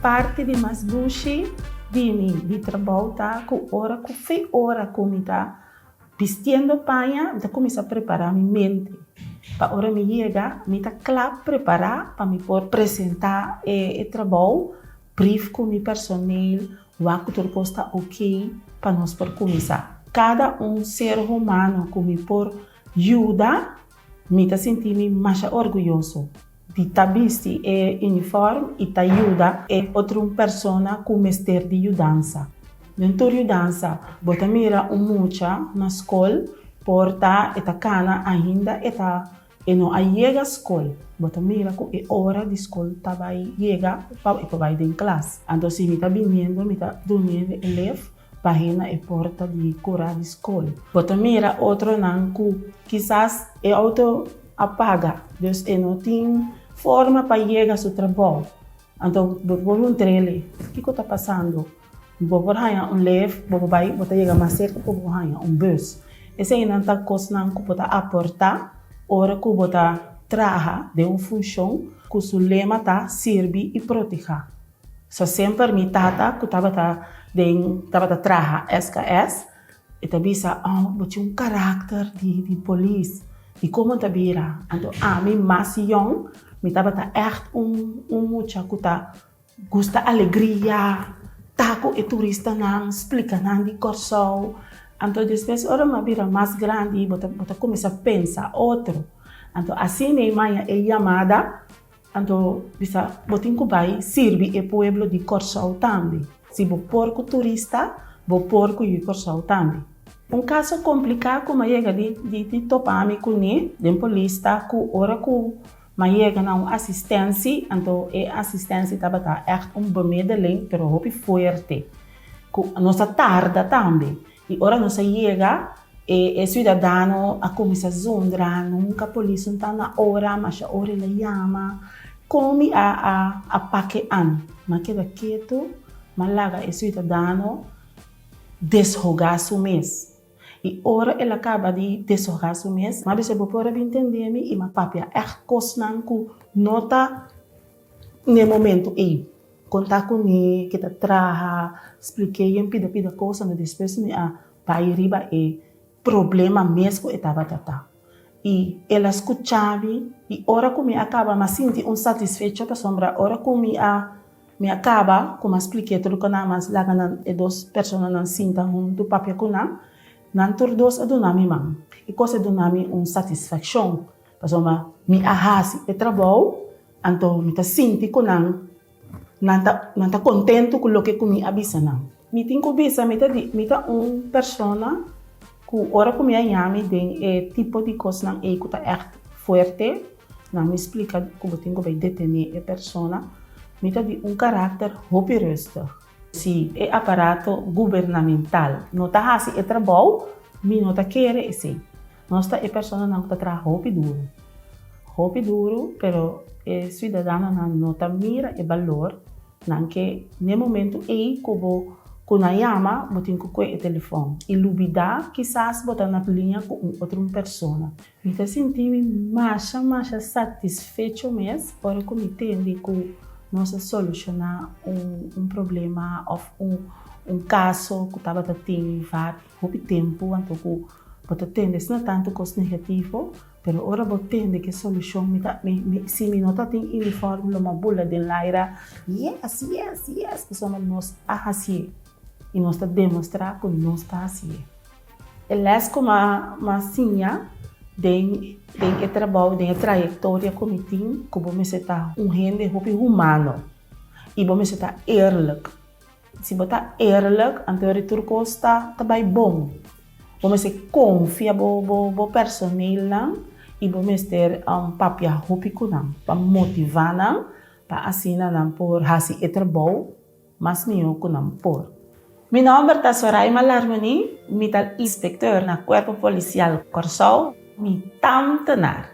parte de Masbushi, de trabalho, com hora, com fei hora, com me tá vestindo panha, então começo a preparar minha mente. Para hora me chega, me tá claro preparar para me por apresentar o trabalho, brief com meu personal, o que tudo está ok para nós por começar. Cada ser humano que me por ajuda, me tá sentindo mais orgulhoso. De tá vestir uniforme e tá ajuda outra pessoa com mestre de dança. Dentro de dança, bota mira mucha na escola, porta eta cana ainda eta não chega à escola. Bota mira com a hora de escola tá vai chega para vai em classe. Então se me tá vindo, me tá dormindo eleve, bahina a porta de cura de escola. Bota mira outro não que quizás auto apaga, então não tem forma para chegar ao seu trabalho. Então, vou um trailer. O que está passando? Vou ganhar leve, vou chegar mais cerca, vou ganhar bus. Esse aí não está custando que pode aportar, hora que pode trabalhar de função que o seu lema está servir e proteger. Só sempre me tata que estava trabalhar SKS, e também vou ter caráter de polícia. E como está vira? Então, me mais young, me estava echt mucha que gosta alegria, taco e turista não explica nada de corso. Então, depois, ora me vira mais grande, bota começa a pensar outro. Então, assim nem mais é chamada. Então, bisa botin que vai servir o pueblo de corso também. Se vou porco turista, vou porco e corso também. Caso complicado como chega de topar com ele, de polícia, com hora que chega na assistência, então a assistência estava echt bemiddeling, pero hopi forte. Nossa tarda também. E hora nossa chega, cidadão a começar a zundra, nunca a polícia não está na hora, mas a hora ele chama, come a paquean, mas queda quieto, mas laga cidadão desrogar seu mês. E ora ele acaba de desrogar seu mês, mas você pode entender me e mas papia echt cosnan que nota no momento aí. Contar com ele, que tá traha, expliquei em pida coisa, no depois me pai riba e problema mesmo estava tata. E ela escutava e ora que me acaba mas sinti satisfeito para sombra, ora que me acaba, como expliquei tudo que nós mas lá na duas pessoas não sinta do papel com nós. Nanturdos adunami mang. E cosa adunami satisfaction. Pasoma mi ahasi e trabalho, anto mi ta sinti ko nanta contento com o que mi abisa nang. Mi tinko bisa mi ta persona ku ora ku mi ayami den tipo de coisa nang e ku ta echt fuerte, na mi explica como tinko vai detener e persona, mi ta di caráter hopi rustig. Se é aparato governamental, não está assim, é trabalho, mas não está querendo assim. Nós é pessoa não está trabalhando duro, pero é cidadão não está mira e valor, não que no momento aí que na chama, botin com o telefone e lubida, quizás botar na linha com outra pessoa. Me está sentindo mais satisfeito mesmo, para que me entende que nós solucionar problema ou caso que estava tendo houve tempo, então que pode ter não tanto coisa negativo, mas ora pode ter que solução se me nota tem uniforme uma bula de laira, yes, pessoa nós assim e nós está demonstrar que nós está assim. Eles como uma sinha den trabalho, den trajetória como tem, que vamos estar gente humano e vamos estar eerlijk. Se botar eerlijk, então retur costa também bom. Vamos ser confia bo personal e vamos ter papia hopico para motivar para assim por hasi e trabalho, mas meu que não por. Meu nome é Soraima Larmoni, inspector na Corpo Policial Corsol. Mi tam tenar.